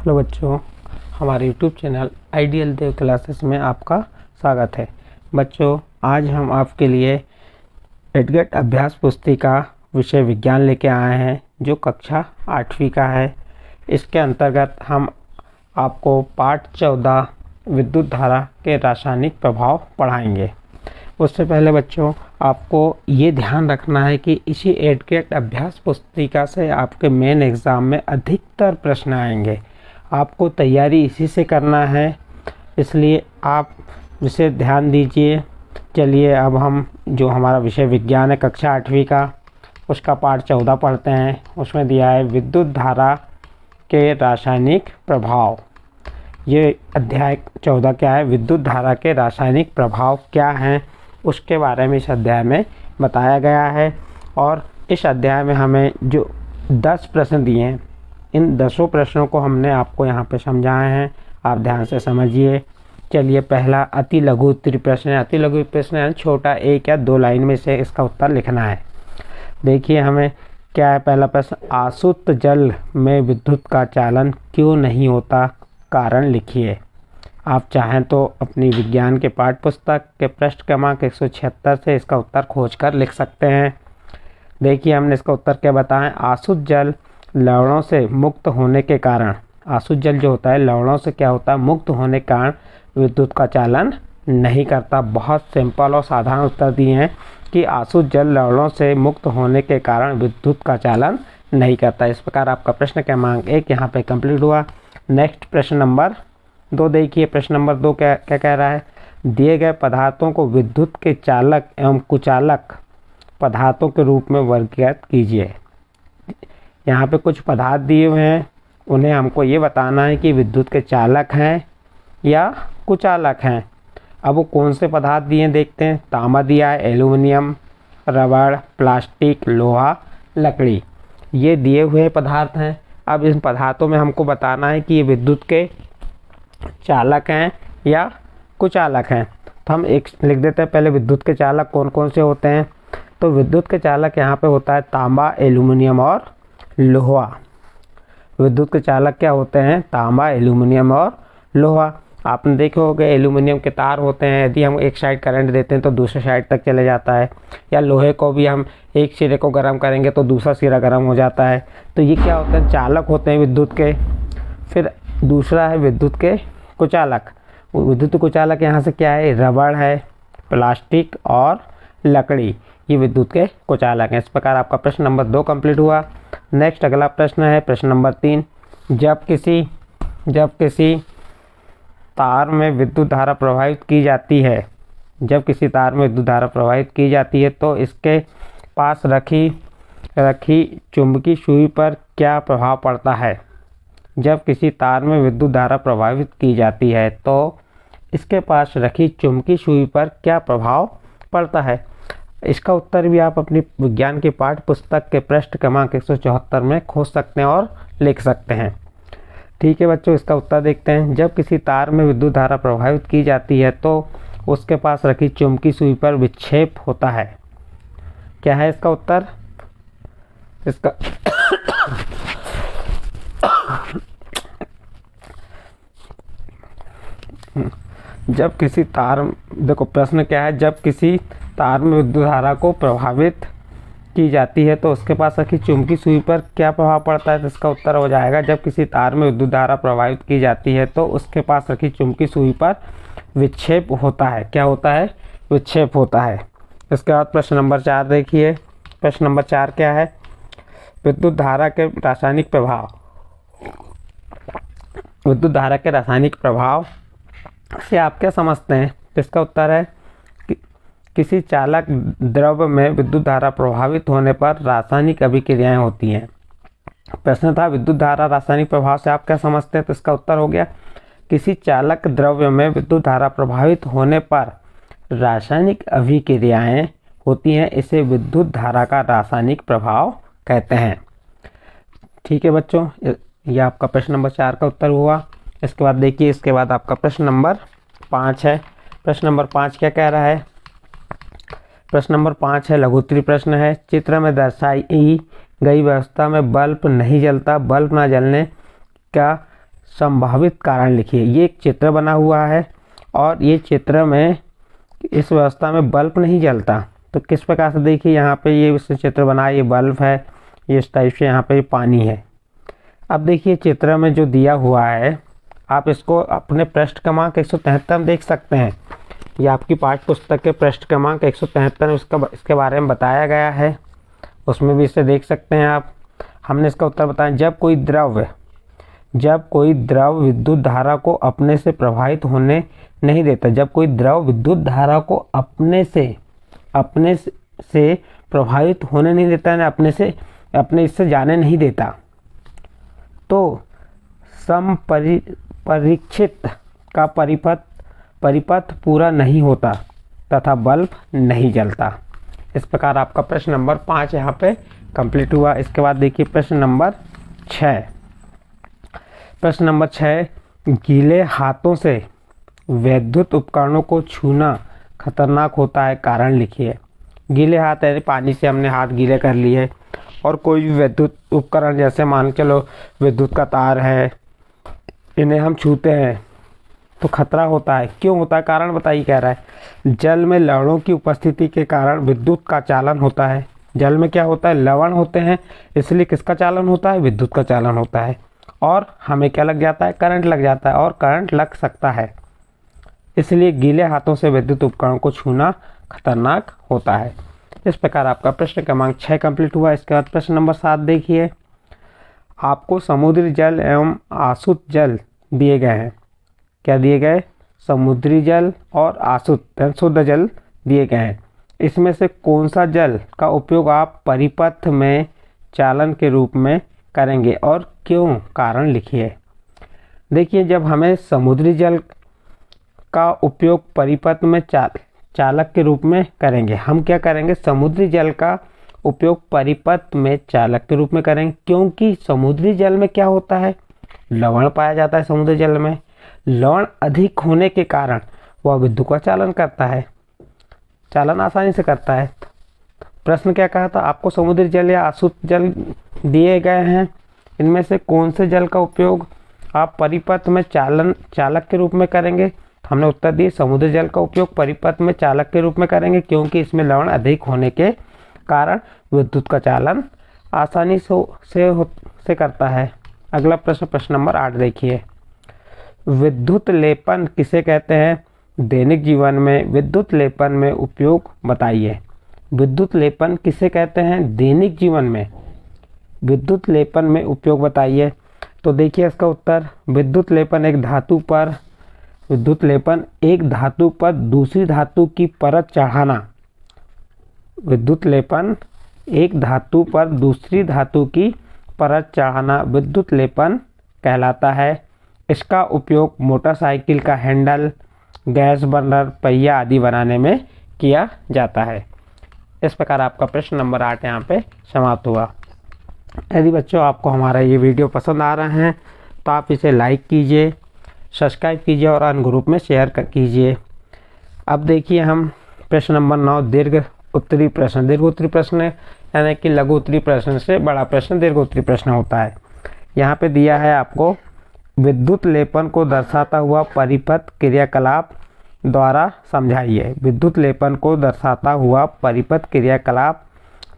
Hello बच्चों, हमारे YouTube channel ideal देव classes में आपका स्वागत है। बच्चों, आज हम आपके लिए एडगेट अभ्यास पुस्तिका विषय विज्ञान लेके आए हैं, जो कक्षा 8वीं का है। इसके अंतर्गत हम आपको पाठ 14 विद्युत धारा के रासायनिक प्रभाव पढ़ाएंगे। उससे पहले बच्चों, आपको ये ध्यान रखना है कि इसी एडगेट अभ्यास पुस्तिका से आपके मेन एग्ज़ाम में अधिकतर प्रश्न आएंगे। आपको तैयारी इसी से करना है, इसलिए आप इसे ध्यान दीजिए। चलिए अब हम जो हमारा विषय विज्ञान है कक्षा 8वीं का, उसका पाठ 14 पढ़ते हैं। उसमें दिया है विद्युत धारा के रासायनिक प्रभाव। ये अध्याय 14 क्या है, विद्युत धारा के रासायनिक प्रभाव क्या हैं, उसके बारे में इस अध्याय में बताया गया है। और इस अध्याय में हमें जो 10 प्रश्न दिए हैं, इन 10 प्रश्नों को हमने आपको यहाँ पे समझाए हैं। आप ध्यान से समझिए। चलिए, पहला अति लघु उत्तरीय प्रश्न है। अति लघु प्रश्न है छोटा, 1 या 2 लाइन में से इसका उत्तर लिखना है। देखिए हमें क्या है। पहला प्रश्न, आसुत जल में विद्युत का चालन क्यों नहीं होता, कारण लिखिए। आप चाहें तो अपनी विज्ञान के पाठ्य पुस्तक के पृष्ठ क्रमांक 176 से इसका उत्तर खोज कर लिख सकते हैं। देखिए हमने इसका उत्तर क्या बताएं। आसुत जल लवणों से मुक्त होने के कारण, आसुत जल जो होता है लवणों से क्या होता है, मुक्त होने के कारण विद्युत का चालन नहीं करता। बहुत सिंपल और साधारण उत्तर दिए हैं कि आसुत जल लवणों से मुक्त होने के कारण विद्युत का चालन नहीं करता। इस प्रकार आपका प्रश्न क्रमांक 1 यहाँ पे कंप्लीट हुआ। नेक्स्ट प्रश्न नंबर 2 देखिए। प्रश्न नंबर 2 क्या कह रहा है। दिए गए पदार्थों को विद्युत के चालक एवं कुचालक पदार्थों के रूप में वर्गीकृत कीजिए। यहाँ पे कुछ पदार्थ दिए हुए हैं, उन्हें हमको ये बताना है कि विद्युत के चालक हैं या कुचालक हैं। अब वो कौन से पदार्थ दिए हैं देखते हैं। तांबा दिया है, एल्यूमिनियम, रबड़, प्लास्टिक, लोहा, लकड़ी, ये दिए हुए पदार्थ हैं। अब इन पदार्थों में हमको बताना है कि ये विद्युत के चालक हैं या कुचालक हैं। तो हम एक लिख देते हैं। पहले विद्युत के चालक कौन कौन से होते हैं। तो विद्युत के चालक यहाँ पे होता है तांबा, एल्यूमिनियम और लोहा। विद्युत के चालक क्या होते हैं, तांबा, एल्यूमिनियम और लोहा। आपने देखे होंगे एल्यूमिनियम के तार होते हैं, यदि हम एक साइड करंट देते हैं तो दूसरे साइड तक चले जाता है। या लोहे को भी हम एक सिरे को गर्म करेंगे तो दूसरा सिरा गर्म हो जाता है। तो ये क्या होते हैं, चालक होते हैं विद्युत के। फिर दूसरा है विद्युत के कुचालक। विद्युत कुचालक यहाँ से क्या है, रबड़ है, प्लास्टिक और लकड़ी, ये विद्युत के कुचालक हैं। इस प्रकार आपका प्रश्न नंबर 2 कंप्लीट हुआ। नेक्स्ट अगला प्रश्न है प्रश्न नंबर 3। जब किसी तार में विद्युत धारा प्रवाहित की जाती है, जब किसी तार में विद्युत धारा प्रवाहित की जाती है तो इसके पास रखी चुंबकीय सुई पर क्या प्रभाव पड़ता है। जब किसी तार में विद्युत धारा प्रवाहित की जाती है तो इसके पास रखी चुंबकीय सुई पर क्या प्रभाव पड़ता है। इसका उत्तर भी आप अपनी विज्ञान की पाठ्य पुस्तक के पृष्ठ क्रमांक 174 में खोज सकते हैं और लिख सकते हैं। ठीक है बच्चों, इसका उत्तर देखते हैं। जब किसी तार में विद्युत धारा प्रवाहित की जाती है तो उसके पास रखी चुंबकीय सुई पर विक्षेप होता है। क्या है इसका उत्तर। इसका जब किसी तार, देखो प्रश्न क्या है, जब किसी तार में विद्युत धारा को प्रभावित की जाती है तो उसके पास रखी चुंबकीय सुई पर क्या प्रभाव पड़ता है। तो इसका उत्तर हो जाएगा, जब किसी तार में विद्युत धारा प्रभावित की जाती है तो उसके पास रखी चुंबकीय सुई पर विक्षेप होता है। क्या होता है, विक्षेप होता है। इसके बाद प्रश्न नंबर 4 देखिए। प्रश्न नंबर 4 क्या है, विद्युत धारा के रासायनिक प्रभाव। विद्युत धारा के रासायनिक प्रभाव से आप क्या समझते हैं। इसका उत्तर है किसी चालक द्रव्य में विद्युत धारा प्रभावित होने पर रासायनिक अभिक्रियाएं होती हैं। प्रश्न था विद्युत धारा रासायनिक प्रभाव से आप क्या समझते हैं। तो इसका उत्तर हो गया, किसी चालक द्रव्य में विद्युत धारा प्रभावित होने पर रासायनिक अभिक्रियाएं होती हैं, इसे विद्युत धारा का रासायनिक प्रभाव कहते हैं। ठीक है बच्चों, ये आपका प्रश्न नंबर 4 का उत्तर हुआ। इसके बाद देखिए, इसके बाद आपका प्रश्न नंबर 5 है। प्रश्न नंबर 5 क्या कह रहा है। प्रश्न नंबर 5 है, लघु उत्तरीय प्रश्न है। चित्र में दर्शाई गई व्यवस्था में बल्ब नहीं जलता। बल्ब न जलने का संभावित कारण लिखिए। ये एक चित्र बना हुआ है और ये चित्र में इस व्यवस्था में बल्ब नहीं जलता। तो किस प्रकार से देखिए, यहाँ पे ये चित्र बना है, ये बल्ब है, ये इस टाइप से यहाँ पे पानी है। अब देखिए चित्र में जो दिया हुआ है, आप इसको अपने पृष्ठ क्रमांक 173 में देख सकते हैं। ये आपकी पाठ्य पुस्तक के पृष्ठ क्रमांक 173 इसके बारे में बताया गया है, उसमें भी इसे देख सकते हैं आप। हमने इसका उत्तर बताया, जब कोई द्रव विद्युत धारा को अपने से प्रवाहित होने नहीं देता, जब कोई द्रव विद्युत धारा को अपने से प्रवाहित होने नहीं देता, अपने इससे जाने नहीं देता, तो समपरिक्षित का परिपथ पूरा नहीं होता तथा बल्ब नहीं जलता। इस प्रकार आपका प्रश्न नंबर 5 यहाँ पे कंप्लीट हुआ। इसके बाद देखिए प्रश्न नंबर 6। प्रश्न नंबर 6, गीले हाथों से विद्युत उपकरणों को छूना खतरनाक होता है, कारण लिखिए। गीले हाथ है, पानी से हमने हाथ गीले कर लिए और कोई भी विद्युत उपकरण, जैसे मान चलो विद्युत का तार है, इन्हें हम छूते हैं तो खतरा होता है। क्यों होता है, कारण बताइए। कह रहा है जल में लवणों की उपस्थिति के कारण विद्युत का चालन होता है। जल में क्या होता है, लवण होते हैं, इसलिए किसका चालन होता है, विद्युत का चालन होता है। और हमें क्या लग जाता है, करंट लग जाता है, और करंट लग सकता है, इसलिए गीले हाथों से विद्युत उपकरण को छूना खतरनाक होता है। इस प्रकार आपका प्रश्न क्रमांक 6 कंप्लीट हुआ। इसके बाद प्रश्न नंबर 7 देखिए, आपको समुद्री जल एवं आसुत जल दिए गए हैं। क्या दिए गए, समुद्री जल और आसुत शुद्ध जल दिए गए हैं। इसमें से कौन सा जल का उपयोग आप परिपथ में चालन के रूप में करेंगे और क्यों, कारण लिखिए। देखिए जब हमें समुद्री जल का उपयोग परिपथ में चालक के रूप में करेंगे, हम क्या करेंगे, समुद्री जल का उपयोग परिपथ में चालक के रूप में करेंगे, क्योंकि समुद्री जल में क्या होता है, लवण पाया जाता है। समुद्री जल में लवण अधिक होने के कारण वह विद्युत का चालन करता है, चालन आसानी से करता है। प्रश्न क्या कहा था, आपको समुद्री जल या आसुत जल दिए गए हैं, इनमें से कौन से जल का उपयोग आप परिपथ में चालक के रूप में करेंगे। हमने उत्तर दिए समुद्री जल का उपयोग परिपथ में चालक के रूप में करेंगे, क्योंकि इसमें लवण अधिक होने के कारण विद्युत का चालन आसानी से करता है। अगला प्रश्न, प्रश्न नंबर 8 देखिए, विद्युत लेपन किसे कहते हैं, दैनिक जीवन में विद्युत लेपन में उपयोग बताइए। विद्युत लेपन किसे कहते हैं, दैनिक जीवन में विद्युत लेपन में उपयोग बताइए। तो देखिए इसका उत्तर, विद्युत लेपन एक धातु पर दूसरी धातु की परत चढ़ाना। विद्युत लेपन एक धातु पर दूसरी धातु की परत चढ़ाना विद्युत लेपन कहलाता है। इसका उपयोग मोटरसाइकिल का हैंडल, गैस बर्नर, पहिया आदि बनाने में किया जाता है। इस प्रकार आपका प्रश्न नंबर 8 यहाँ पे समाप्त हुआ। यदि बच्चों आपको हमारा ये वीडियो पसंद आ रहा है तो आप इसे लाइक कीजिए, सब्सक्राइब कीजिए और अन्य ग्रुप में शेयर कीजिए। अब देखिए हम प्रश्न नंबर 9, दीर्घ उत्तरी प्रश्न। दीर्घ उत्तरी प्रश्न यानी कि लघु उत्तरी प्रश्न से बड़ा प्रश्न दीर्घ उत्तरी प्रश्न होता है। यहाँ पे दिया है आपको, विद्युत लेपन को दर्शाता हुआ परिपथ क्रियाकलाप द्वारा समझाइए। विद्युत लेपन को दर्शाता हुआ परिपथ क्रियाकलाप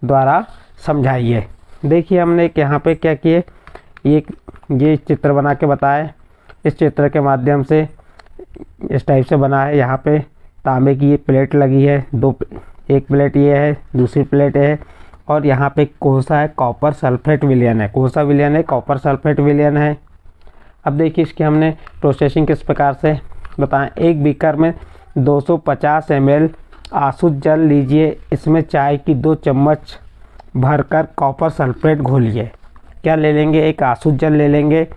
द्वारा समझाइए। देखिए हमने यहाँ पे क्या किए, ये चित्र बना के बताए। इस चित्र के माध्यम से इस टाइप से बना है। यहाँ पे तांबे की ये प्लेट लगी है, एक प्लेट ये है, दूसरी प्लेट है, और यहाँ पे कोसा है, कॉपर सल्फेट विलयन है, कोसा विलयन है, कॉपर सल्फेट विलयन है। अब देखिए इसकी हमने प्रोसेसिंग किस प्रकार से बताएं। एक बीकर में 250 ml आसुत जल लीजिए, इसमें चाय की 2 चम्मच भरकर कॉपर सल्फेट घोलिए। क्या ले लेंगे, एक आसुत जल ले लेंगे,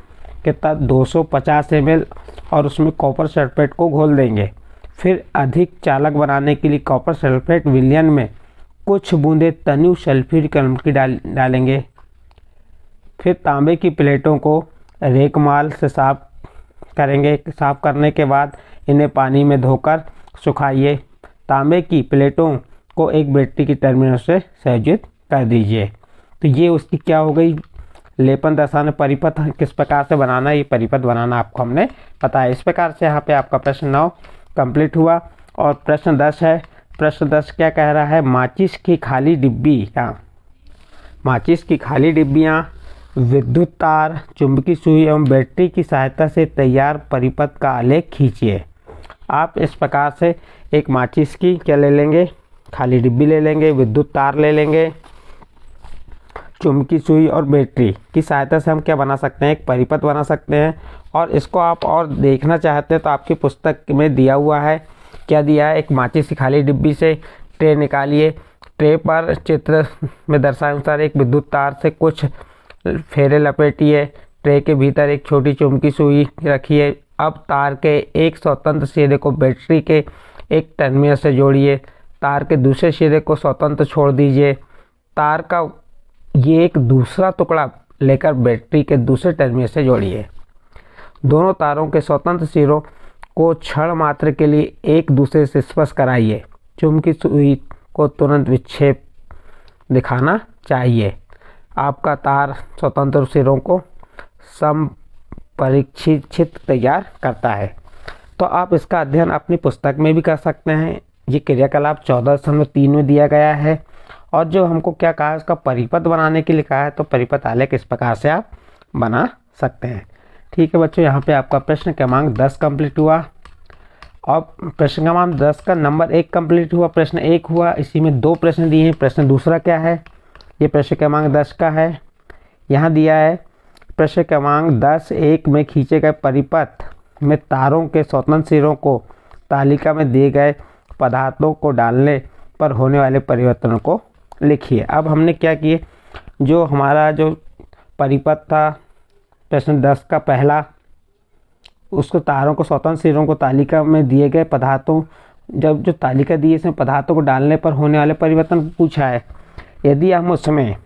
कितना 250 ml, और उसमें कॉपर सल्फेट को घोल देंगे। फिर अधिक चालक बनाने के लिए कॉपर सल्फेट विलयन में कुछ बूंदे तनु सल्फ्यूरिक अम्ल की डालेंगे। फिर तांबे की प्लेटों को रेकमाल से साफ करेंगे। साफ करने के बाद इन्हें पानी में धोकर सुखाइए। तांबे की प्लेटों को एक बैटरी की टर्मिनल से संयोजित कर दीजिए। तो ये उसकी क्या हो गई, लेपन दर्शाने परिपथ किस प्रकार से बनाना, ये परिपथ बनाना आपको हमने बताया। इस प्रकार से यहाँ पे आपका प्रश्न 9 कंप्लीट हुआ। और प्रश्न 10 है। प्रश्न 10 क्या कह रहा है, माचिस की खाली डिब्बियाँ, माचिस की खाली डिब्बियाँ, विद्युत तार, चुंबकीय सुई एवं बैटरी की सहायता से तैयार परिपथ का आलेख खींचिए। आप इस प्रकार से एक माचिस की क्या ले लेंगे, खाली डिब्बी ले लेंगे, विद्युत तार ले लेंगे, चुंबकीय सुई और बैटरी की सहायता से हम क्या बना सकते हैं, एक परिपथ बना सकते हैं। और इसको आप और देखना चाहते हैं तो आपकी पुस्तक में दिया हुआ है, क्या दिया है, एक माचिस की खाली डिब्बी से ट्रे निकालिए, ट्रे पर चित्र में दर्शाए अनुसार एक विद्युत तार से कुछ फेरे लपेटिए, ट्रे के भीतर एक छोटी चुंबकीय सुई रखिए। अब तार के एक स्वतंत्र सिरे को बैटरी के एक टर्मिनल से जोड़िए, तार के दूसरे सिरे को स्वतंत्र छोड़ दीजिए, तार का ये एक दूसरा टुकड़ा लेकर बैटरी के दूसरे टर्मिनल से जोड़िए। दोनों तारों के स्वतंत्र सिरों को क्षण मात्र के लिए एक दूसरे से स्पर्श कराइए। चुंबकीय सुई को तुरंत विक्षेप दिखाना चाहिए। आपका तार स्वतंत्र सिरों को संपरीक्षित तैयार करता है। तो आप इसका अध्ययन अपनी पुस्तक में भी कर सकते हैं। ये क्रियाकलाप 14.3 में दिया गया है। और जो हमको क्या कहा है, उसका परिपथ बनाने के लिए कहा है, तो परिपथ आलेख इस प्रकार से आप बना सकते हैं। ठीक है बच्चों, यहाँ पे आपका प्रश्न क्रमांक 10 कंप्लीट हुआ। और प्रश्न क्रमांक 10 का नंबर 1 कंप्लीट हुआ, प्रश्न 1 हुआ। इसी में 2 प्रश्न दिए हैं। प्रश्न दूसरा क्या है, ये प्रश्न क्रमांक 10 का है। यहाँ दिया है प्रश्न क्रमांक 10.1 में खींचे गए परिपथ में तारों के स्वतंत्र सिरों को तालिका में दिए गए पदार्थों को डालने पर होने वाले परिवर्तनों को लिखिए। अब हमने क्या किए, जो हमारा जो परिपथ था प्रश्न 10 का पहला, उसको तारों को स्वतंत्र सिरों को तालिका में दिए गए पदार्थों, जब जो तालिका दी है इसमें पदार्थों को डालने पर होने वाले परिवर्तन पूछा है। यदि हम उसमें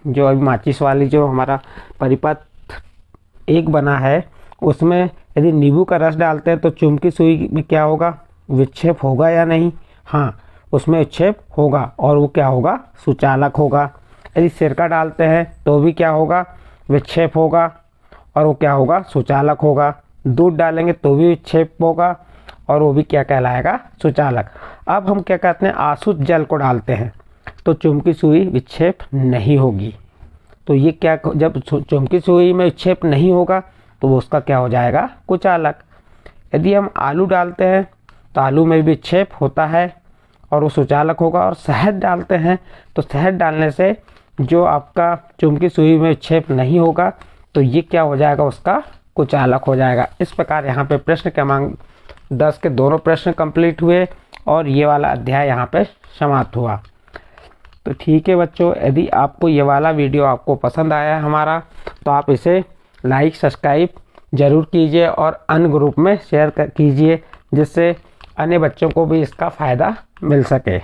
जो अभी माचिस वाली जो हमारा परिपथ 1 बना है, उसमें यदि नींबू का रस डालते हैं तो चुंबकीय सुई में क्या होगा, विक्षेप होगा या नहीं, हाँ उसमें विक्षेप होगा और वो क्या होगा, सुचालक होगा। यदि सिरका डालते हैं तो भी क्या होगा, विक्षेप होगा और वो क्या होगा, सुचालक होगा। दूध डालेंगे तो भी विक्षेप होगा और वो भी क्या कहलाएगा, सुचालक। अब हम क्या कहते हैं, आसुत जल को डालते हैं तो चुंबकीय सुई विक्षेप नहीं होगी। तो ये क्या, जब चुंबकीय सुई में विक्षेप नहीं होगा तो वो उसका क्या हो जाएगा, कुचालक। यदि हम आलू डालते हैं तो आलू में भी विक्षेप होता है और वो सुचालक होगा। और शहद डालते हैं तो शहद डालने से जो आपका चुंबकीय सुई में विक्षेप नहीं होगा तो ये क्या हो जाएगा, उसका कुचालक हो जाएगा। इस प्रकार यहाँ पे प्रश्न क्रमांक 10 के दोनों प्रश्न कंप्लीट हुए और ये वाला अध्याय यहाँ पे समाप्त हुआ। तो ठीक है बच्चों, यदि आपको ये वाला वीडियो आपको पसंद आया है हमारा, तो आप इसे लाइक सब्सक्राइब ज़रूर कीजिए और अन्य ग्रुप में शेयर कीजिए, जिससे अन्य बच्चों को भी इसका फ़ायदा मिल सके।